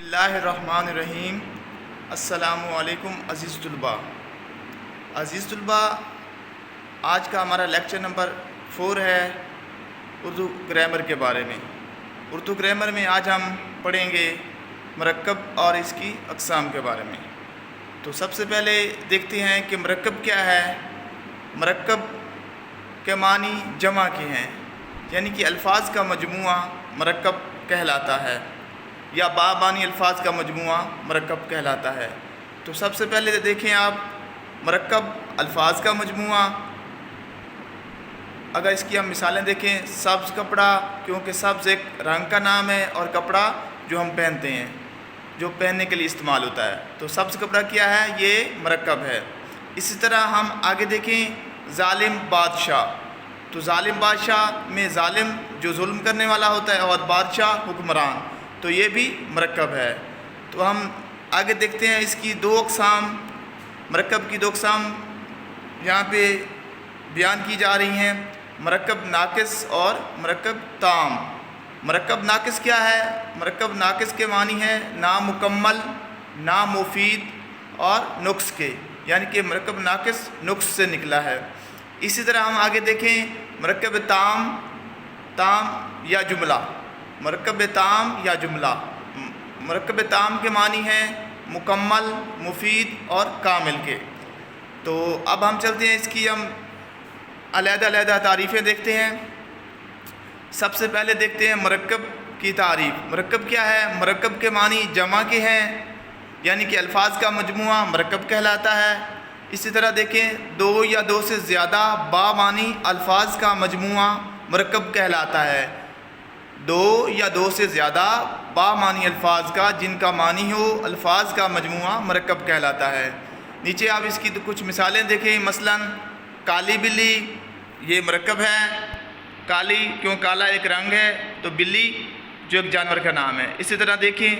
बिस्मिल्लाहिर्रहमानिर्रहीम। अस्सलामु अलैकुम अज़ीज़ तलबा, आज का हमारा लेक्चर नंबर 4 है उर्दू ग्रामर के बारे में। उर्दू ग्रामर में आज हम पढ़ेंगे मरकब और इसकी अक़साम के बारे में। तो सबसे पहले देखते हैं कि मरकब क्या है। मरकब के मानी जमा के हैं, यानी कि अल्फाज का मजमुआ मरकब कहलाता है, या बाबानी अल्फाज का मजमुआ मरकब कहलाता है। तो सबसे पहले देखें आप, मरकब अल्फाज का मजमुआ। अगर इसकी हम मिसालें देखें, सब्ज़ कपड़ा, क्योंकि सब्ज़ एक रंग का नाम है और कपड़ा जो हम पहनते हैं, जो पहनने के लिए इस्तेमाल होता है। तो सब्ज़ कपड़ा क्या है, ये मरकब है। इसी तरह हम आगे देखें, ज़ालिम बादशाह। तो ज़ालिम बादशाह में ज़ालिम जो जुल्म करने वाला होता है और बादशाह हुक्मरान, तो ये भी मरकब है। तो हम आगे देखते हैं इसकी दो अक़साम, मरकब की दो अक़साम यहाँ पे बयान की जा रही हैं, मरकब नाकिस और मरकब ताम। मरकब नाकिस क्या है? मरकब नाकिस के मानी है नामुकम्मल, नामुफीद और नुक्स के, यानी कि मरकब नाकिस नुक्स से निकला है। इसी तरह हम आगे देखें, मरकब ताम, ताम या जुमला। मरकब ताम या जुमला, मरकब ताम के मानी हैं मुकम्मल, मुफीद और कामिल के। तो अब हम चलते हैं, इसकी हम अलग-अलग तारीफ़ें देखते हैं। सबसे पहले देखते हैं मरकब की तारीफ़। मरकब क्या है? मरकब के मानी जमा के हैं, यानी कि अल्फाज का मजमुआ मरकब कहलाता है। इसी तरह देखें, दो या दो से ज़्यादा बामानी अल्फाज का मजमुआ मरकब कहलाता है। दो या दो से ज़्यादा बामानी अल्फाज का, जिनका मानी हो अल्फाज का मजमुआ मरकब कहलाता है। नीचे आप इसकी तो कुछ मिसालें देखें। मसलन काली बिल्ली, ये मरकब है। काली क्यों, काला एक रंग है, तो बिल्ली जो एक जानवर का नाम है। इसी तरह देखें,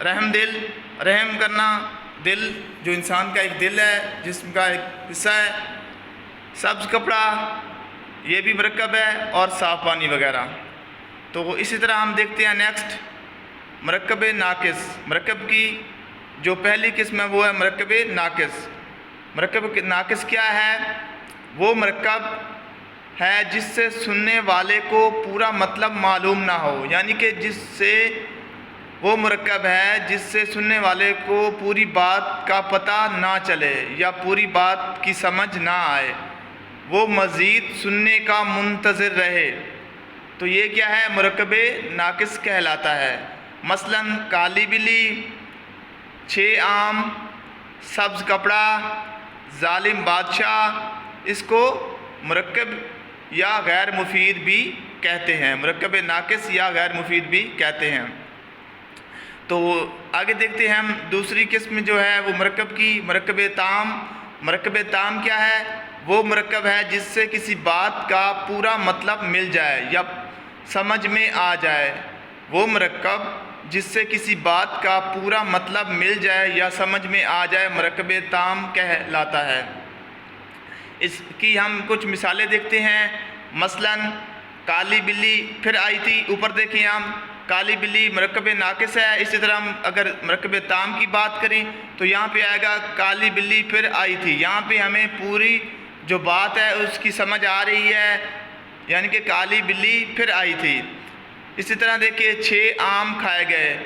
रहम दिल, रहम करना, दिल जो इंसान का एक दिल है, जिस्म का एक हिस्सा है। सब्ज़ कपड़ा, ये भी मरकब है, और साफ़ पानी वगैरह। तो इसी तरह हम देखते हैं नेक्स्ट, मरकब नाकिस। मरकब की जो पहली किस्म है वो है मरकब नाकिस। मरकब नाकिस क्या है? वो मरकब है जिससे सुनने वाले को पूरा मतलब मालूम ना हो, यानी कि जिससे वो मरकब है जिससे सुनने वाले को पूरी बात का पता ना चले या पूरी बात की समझ ना आए, वो मज़ीद सुनने का मुंतज़िर रहे। तो ये क्या है? मरकब नाकिस कहलाता है। मसलन काली बिल्ली, 6 आम, सब्ज़ कपड़ा, ज़ालिम बादशाह, इसको मरकब या गैर मुफीद भी कहते हैं। मरकब नाकिस या गैर मुफीद भी कहते हैं। तो आगे देखते हैं हम दूसरी किस्म जो है वो मरकब की, मरकब ताम। मरकब ताम क्या है? वो मरकब है जिससे किसी बात का पूरा मतलब मिल जाए या समझ में आ जाए। वो मरकब जिससे किसी बात का पूरा मतलब मिल जाए या समझ में आ जाए, मरकब ताम कहलाता है। इसकी हम कुछ मिसालें देखते हैं। मसलन काली बिल्ली फिर आई थी, ऊपर देखें हम, काली बिल्ली मरकब नाकिस है। इसी तरह हम अगर मरकब ताम की बात करें तो यहाँ पे आएगा काली बिल्ली फिर आई थी। यहाँ पे हमें पूरी जो बात है उसकी समझ आ रही है, यानी कि काली बिल्ली फिर आई थी। इसी तरह देखिए, 6 आम खाए गए।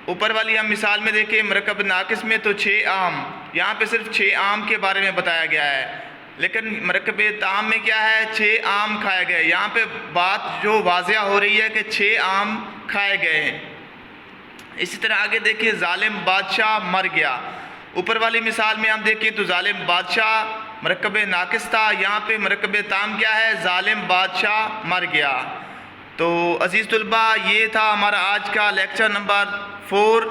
ऊपर वाली हम मिसाल में देखिए, मरकब नाकिस में तो 6 आम, यहाँ पे सिर्फ 6 आम के बारे में बताया गया है। लेकिन मरकब ताम में क्या है? 6 आम खाए गए। यहाँ पे बात जो वाज़िया हो रही है कि 6 आम खाए गए हैं। इसी तरह आगे देखिए, ज़ालिम बादशाह मर गया। ऊपर वाली मिसाल में हम देखें तो ज़ालिम बादशाह मरकब नाकिस था, यहाँ पे मरकब ताम क्या है? ज़ालिम बादशाह मर गया। तो अज़ीज़ तलबा, ये था हमारा आज का लेक्चर नंबर 4,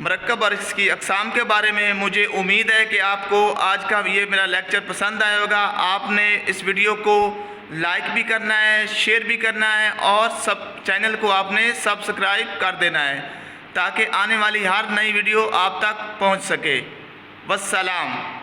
मरकब और इसकी अक़साम के बारे में। मुझे उम्मीद है कि आपको आज का ये मेरा लेक्चर पसंद आया होगा। आपने इस वीडियो को लाइक भी करना है, शेयर भी करना है, और चैनल को आपने सब्सक्राइब कर देना है, ताकि आने वाली हर नई वीडियो आप तक पहुंच सके। वस्सलाम।